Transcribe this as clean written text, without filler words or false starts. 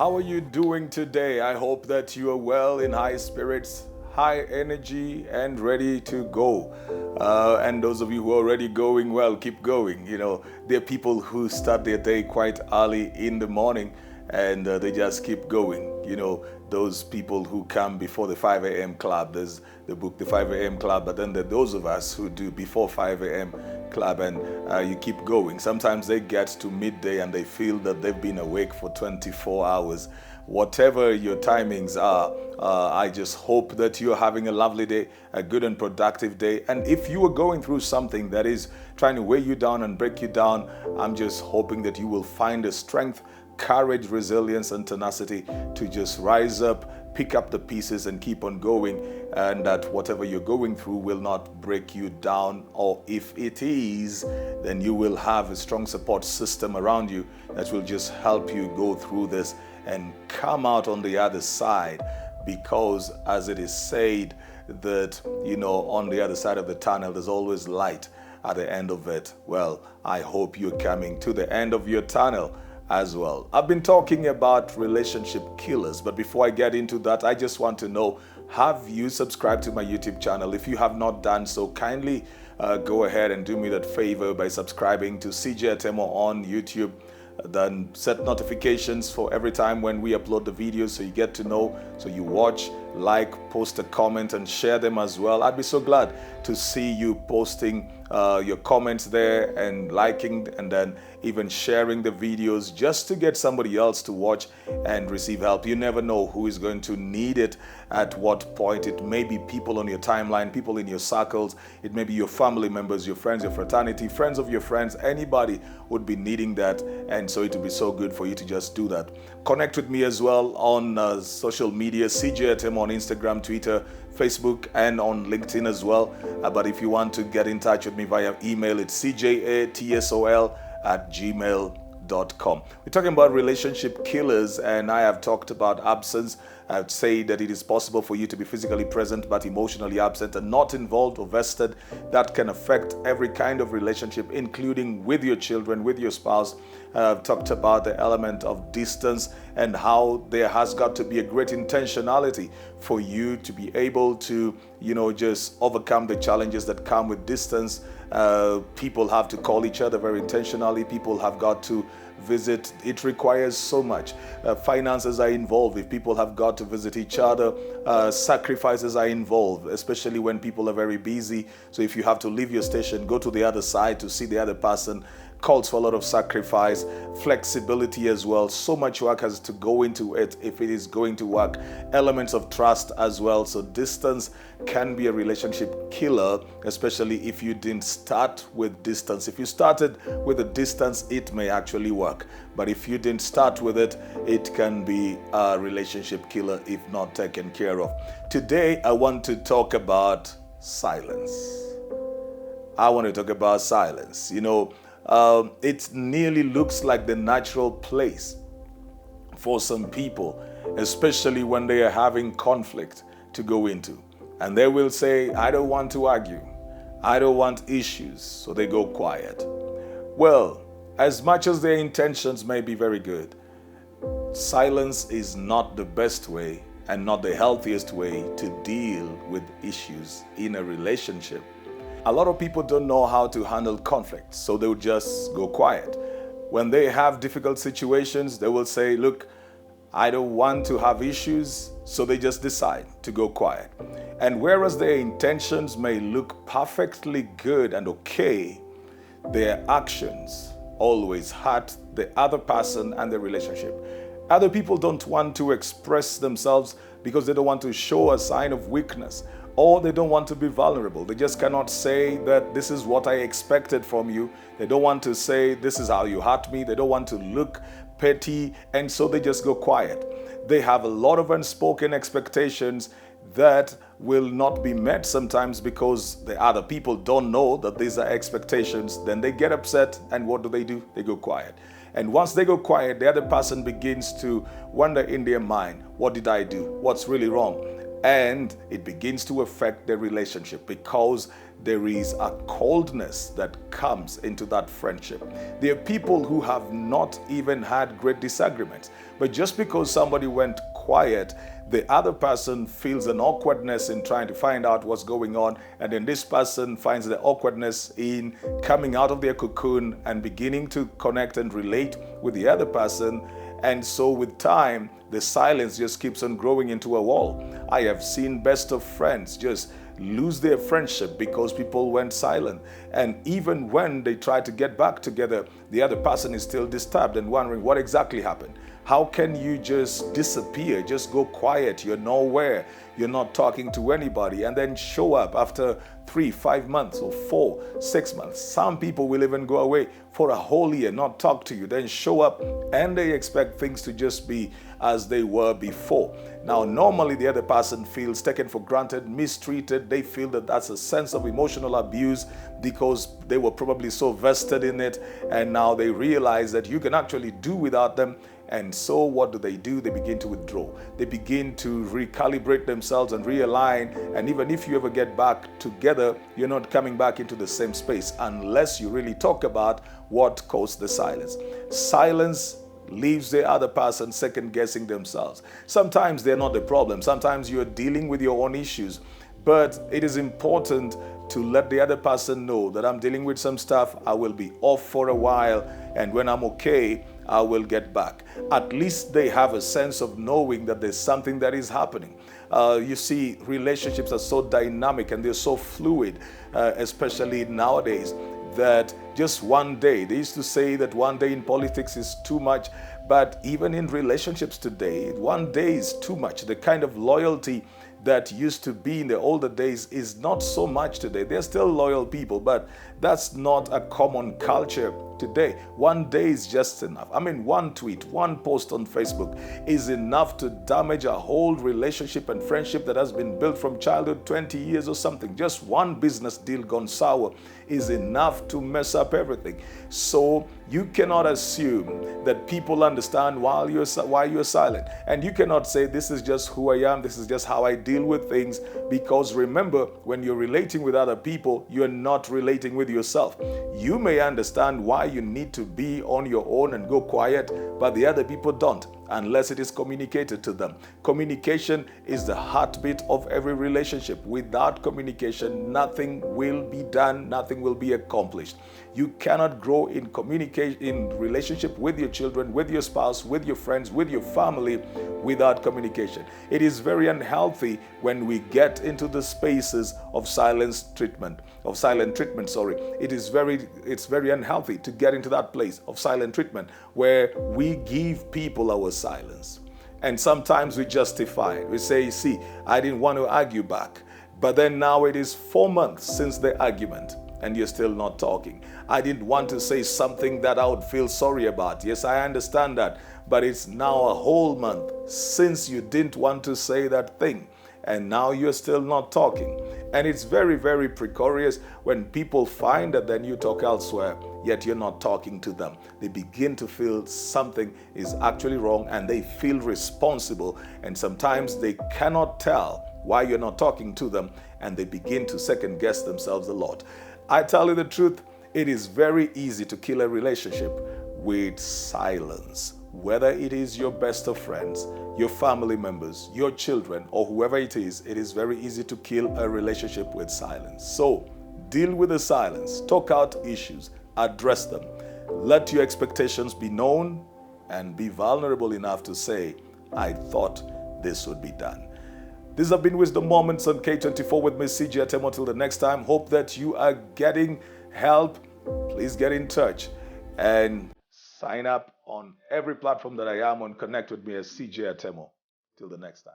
How are you doing today? I hope that you are well, in high spirits, high energy, and ready to go. And those of you who are already going, well, keep going. There are people who start their day quite early in the morning and they just keep going. Those people who come before the 5 a.m. club. There's the book, The 5 a.m. Club, but then there are those of us who do before 5 a.m. club, and you keep going. Sometimes they get to midday and they feel that they've been awake for 24 hours. Whatever your timings are, I just hope that you're having a lovely day, a good and productive day. And if you are going through something that is trying to weigh you down and break you down, I'm just hoping that you will find the strength, courage, resilience, and tenacity to just rise up, pick up the pieces, and keep on going. And that whatever you're going through will not break you down, or if it is, then you will have a strong support system around you that will just help you go through this and come out on the other side. Because as it is said that, on the other side of the tunnel, there's always light at the end of it. Well, I hope you're coming to the end of your tunnel as well. I've been talking about relationship killers, but before I get into that, I just want to know, have you subscribed to my YouTube channel? If you have not done so, kindly go ahead and do me that favor by subscribing to CJ Atemo on YouTube. Then set notifications for every time when we upload the videos so you get to know, so you watch, like, post a comment, and share them as well. I'd be so glad to see you posting your comments there and liking, and then even sharing the videos just to get somebody else to watch and receive help. You never know who is going to need it at what point. It may be people on your timeline, people in your circles. It may be your family members, your friends, your fraternity, friends of your friends. Anybody would be needing that, and so it would be so good for you to just do that. Connect with me as well on social media, CJ Atemo on Instagram, Twitter, Facebook, and on LinkedIn as well. But if you want to get in touch with me via email, it's cjatsol@gmail.com. We're talking about relationship killers, and I have talked about absence. I'd say that it is possible for you to be physically present but emotionally absent and not involved or vested. That can affect every kind of relationship, including with your children, with your spouse. I've talked about the element of distance and how there has got to be a great intentionality for you to be able to, just overcome the challenges that come with distance. People have to call each other very intentionally. People have got to visit. It requires so much. Finances are involved. If people have got to visit each other, sacrifices are involved, especially when people are very busy. So if you have to leave your station, go to the other side to see the other person, calls for a lot of sacrifice, flexibility as well. So much work has to go into it if it is going to work. Elements of trust as well. So distance can be a relationship killer, especially if you didn't start with distance. If you started with a distance, it may actually work. But if you didn't start with it, it can be a relationship killer if not taken care of. Today, I want to talk about silence. It nearly looks like the natural place for some people, especially when they are having conflict, to go into. And they will say, I don't want to argue. I don't want issues. So they go quiet. Well, as much as their intentions may be very good, silence is not the best way and not the healthiest way to deal with issues in a relationship. A lot of people don't know how to handle conflict, so they will just go quiet. When they have difficult situations, they will say, look, I don't want to have issues, so they just decide to go quiet. And whereas their intentions may look perfectly good and okay, their actions always hurt the other person and the relationship. Other people don't want to express themselves because they don't want to show a sign of weakness, or they don't want to be vulnerable. They just cannot say that this is what I expected from you. They don't want to say this is how you hurt me. They don't want to look petty, and so they just go quiet. They have a lot of unspoken expectations that will not be met sometimes because the other people don't know that these are expectations. Then they get upset, and what do? They go quiet. And once they go quiet, the other person begins to wonder in their mind, what did I do? What's really wrong? and it begins to affect the relationship because there is a coldness that comes into that friendship. There are people who have not even had great disagreements, but just because somebody went quiet, the other person feels an awkwardness in trying to find out what's going on, and then this person finds the awkwardness in coming out of their cocoon and beginning to connect and relate with the other person. And so with time, the silence just keeps on growing into a wall. I have seen best of friends just lose their friendship because people went silent. And even when they try to get back together, the other person is still disturbed and wondering what exactly happened. How can you just disappear, just go quiet, you're nowhere, you're not talking to anybody, and then show up after 3, 5 months or 4, 6 months. Some people will even go away for a whole year, not talk to you, then show up and they expect things to just be as they were before. Now, normally the other person feels taken for granted, mistreated. They feel that that's a sense of emotional abuse because they were probably so vested in it, and now they realize that you can actually do without them. And so what do? They begin to withdraw. They begin to recalibrate themselves and realign. And even if you ever get back together, you're not coming back into the same space unless you really talk about what caused the silence. Silence leaves the other person second guessing themselves. Sometimes they're not the problem. Sometimes you're dealing with your own issues. But it is important to let the other person know that I'm dealing with some stuff. I will be off for a while, and when I'm okay, I will get back. At least they have a sense of knowing that there's something that is happening. You see, relationships are so dynamic and they're so fluid, especially nowadays, that just one day, they used to say that one day in politics is too much, but even in relationships today, one day is too much. The kind of loyalty that used to be in the older days is not so much today. There's still loyal people, but that's not a common culture today. One day is just enough. I mean, one tweet, one post on Facebook is enough to damage a whole relationship and friendship that has been built from childhood, 20 years or something. Just one business deal gone sour is enough to mess up everything. So you cannot assume that people understand why you're silent. And you cannot say, this is just who I am, this is just how I deal with things. Because remember, when you're relating with other people, you're not relating with yourself. You may understand why you need to be on your own and go quiet, but the other people don't, unless it is communicated to them. Communication is the heartbeat of every relationship. Without communication, nothing will be done, nothing will be accomplished. You cannot grow in communication, in relationship with your children, with your spouse, with your friends, with your family, without communication. It is very unhealthy when we get into the spaces of silent treatment. It's very unhealthy to get into that place of silent treatment where we give people our silence. And sometimes we justify it. We say, see, I didn't want to argue back. But then now it is 4 months since the argument and you're still not talking. I didn't want to say something that I would feel sorry about. Yes, I understand that. But it's now a whole month since you didn't want to say that thing. And now you're still not talking. And it's very, very precarious when people find that then you talk elsewhere, yet you're not talking to them. They begin to feel something is actually wrong and they feel responsible. And sometimes they cannot tell why you're not talking to them, and they begin to second guess themselves a lot. I tell you the truth, it is very easy to kill a relationship with silence. Whether it is your best of friends, your family members, your children, or whoever it is very easy to kill a relationship with silence. So deal with the silence, talk out issues, address them. Let your expectations be known and be vulnerable enough to say, I thought this would be done. These have been Wisdom Moments on K24 with Miss CJ Atemo. Till the next time, hope that you are getting help. Please get in touch and sign up on every platform that I am on. Connect with me as CJ Atemo. Till the next time.